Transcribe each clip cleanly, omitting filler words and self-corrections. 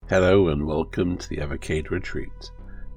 Hello and welcome to the Evercade Retreat.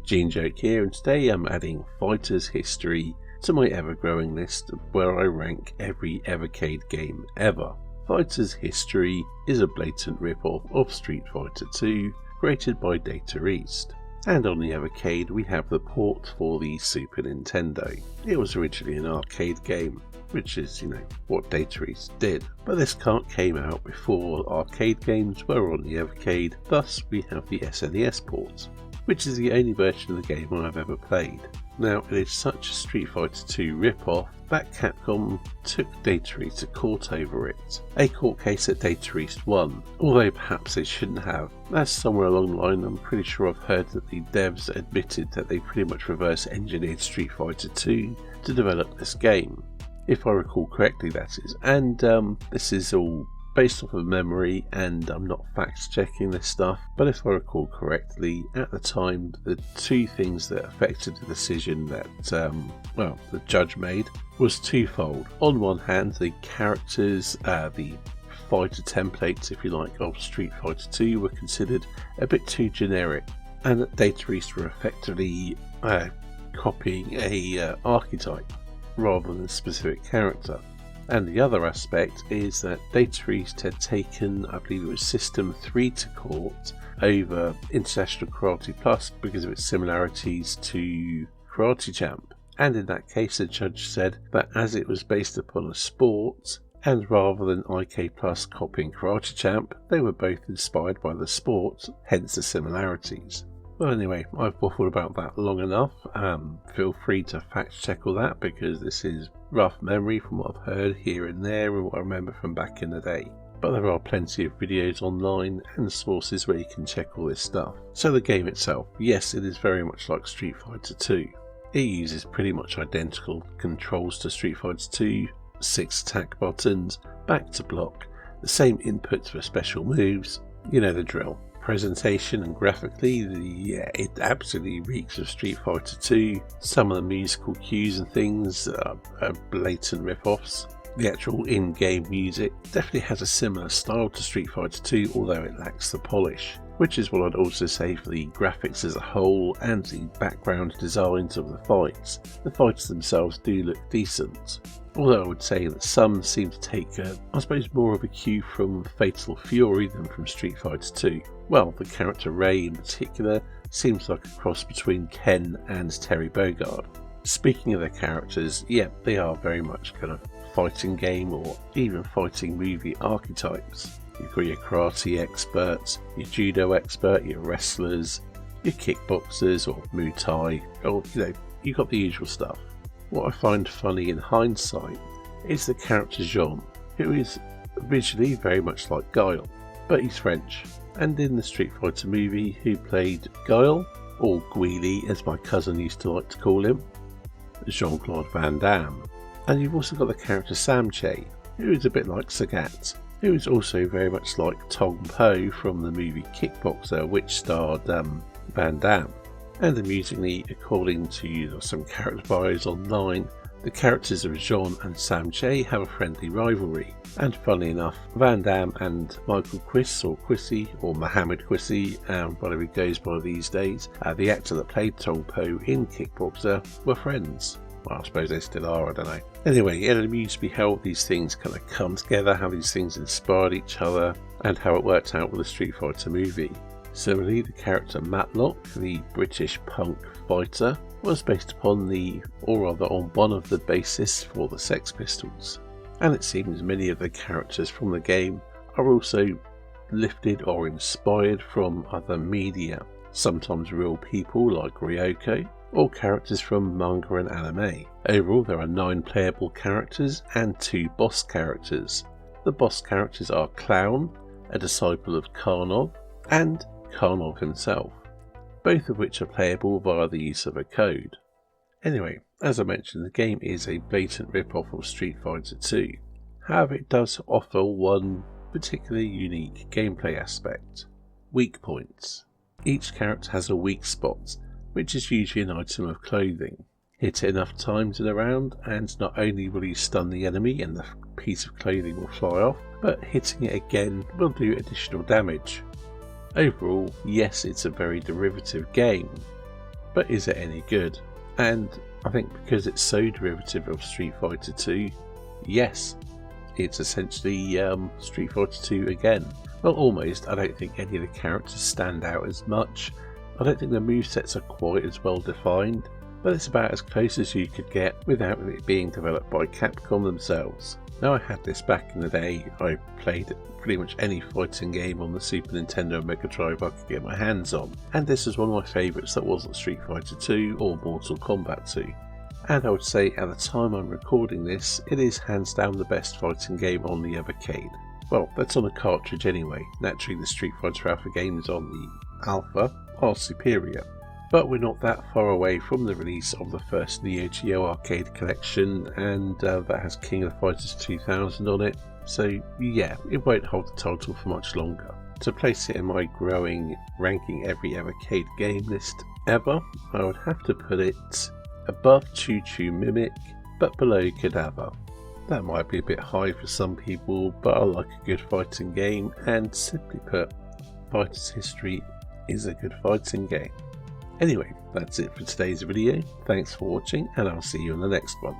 Gene Joke here, and today I'm adding Fighters History to my ever-growing list of where I rank every Evercade game ever. Fighters History is a blatant rip-off of Street Fighter 2 created by Data East. And on the Evercade we have the port for the Super Nintendo. It was originally an arcade game, which is, what Data East did. But this cart came out before arcade games were on the Evercade, thus we have the SNES port, which is the only version of the game I've ever played. Now, it is such a Street Fighter 2 rip-off that Capcom took Data East to court over it. A court case that Data East won, although perhaps they shouldn't have, as somewhere along the line I'm pretty sure I've heard that the devs admitted that they pretty much reverse engineered Street Fighter 2 to develop this game. If I recall correctly, that is. And this is all based off of memory, and I'm not fact checking this stuff, but if I recall correctly, at the time the two things that affected the decision that the judge made was twofold. On one hand, the characters, the fighter templates, if you like, of Street Fighter 2 were considered a bit too generic, and that Data East were effectively copying a archetype rather than a specific character. And the other aspect is that Data East had taken, I believe it was System 3 to court over International Karate Plus because of its similarities to Karate Champ. And in that case the judge said that as it was based upon a sport, and rather than IK Plus copying Karate Champ, they were both inspired by the sport, hence the similarities. Well, anyway, I've waffled about that long enough. Feel free to fact check all that, because this is rough memory from what I've heard here and there and what I remember from back in the day. But there are plenty of videos online and sources where you can check all this stuff. So the game itself, yes, it is very much like Street Fighter 2. It uses pretty much identical controls to Street Fighter 2, 6 attack buttons, back to block, the same inputs for special moves, you know the drill. Presentation and graphically, it absolutely reeks of Street Fighter 2. Some of the musical cues and things are blatant rip-offs. The actual in-game music definitely has a similar style to Street Fighter 2, although it lacks the polish, which is what I'd also say for the graphics as a whole and the background designs of the fights. The fights themselves do look decent, although I would say that some seem to take, I suppose, more of a cue from Fatal Fury than from Street Fighter 2. Well, the character Ray in particular seems like a cross between Ken and Terry Bogard. Speaking of their characters, yeah, they are very much kind of fighting game or even fighting movie archetypes. You've got your karate experts, your judo expert, your wrestlers, your kickboxers or Muay Thai, or you've got the usual stuff. What I find funny in hindsight is the character Jean, who is visually very much like Guile, but he's French. And in the Street Fighter movie, who played Guile, or Guile as my cousin used to like to call him, Jean-Claude Van Damme. And you've also got the character Samche, who is a bit like Sagat, who is also very much like Tong Po from the movie Kickboxer, which starred Van Damme. And amusingly, according to some character bios online, the characters of Jean and Samche have a friendly rivalry. And funnily enough, Van Damme and Michael Quiss, or Quissy, or Mohammed Quissy, whatever he goes by these days, the actor that played Tong Po in Kickboxer, were friends. Well, I suppose they still are, I don't know. Anyway, it amused me how these things kind of come together, how these things inspired each other, and how it worked out with the Street Fighter movie. Similarly, the character Matlock, the British punk fighter, was based upon on one of the bases for the Sex Pistols. And it seems many of the characters from the game are also lifted or inspired from other media, sometimes real people like Ryoko, or characters from manga and anime. Overall, there are 9 playable characters and 2 boss characters. The boss characters are Clown, a disciple of Karnov, and Karnov himself, both of which are playable via the use of a code. Anyway, as I mentioned, the game is a blatant rip-off of Street Fighter 2. However, it does offer one particularly unique gameplay aspect: weak points. Each character has a weak spot, which is usually an item of clothing. Hit it enough times in a round, and not only will you stun the enemy and the piece of clothing will fly off, but hitting it again will do additional damage. Overall, yes, it's a very derivative game, but is it any good? And I think because it's so derivative of Street Fighter 2, yes, it's essentially Street Fighter 2 again. Well, almost. I don't think any of the characters stand out as much. I don't think the movesets are quite as well defined, but it's about as close as you could get without it being developed by Capcom themselves. Now, I had this back in the day. I played pretty much any fighting game on the Super Nintendo and Mega Drive I could get my hands on, and this is one of my favourites that wasn't Street Fighter 2 or Mortal Kombat 2. And I would say at the time I'm recording this, it is hands down the best fighting game on the Evercade. Well, that's on a cartridge anyway. Naturally, the Street Fighter Alpha games on the Alpha are superior. But we're not that far away from the release of the first Neo Geo arcade collection, and that has King of Fighters 2000 on it. So yeah, it won't hold the title for much longer. To place it in my growing ranking every Evercade game list ever, I would have to put it above Choo Choo Mimic, but below Cadaver. That might be a bit high for some people, but I like a good fighting game, and simply put, Fighter's History is a good fighting game. Anyway, that's it for today's video. Thanks for watching, and I'll see you in the next one.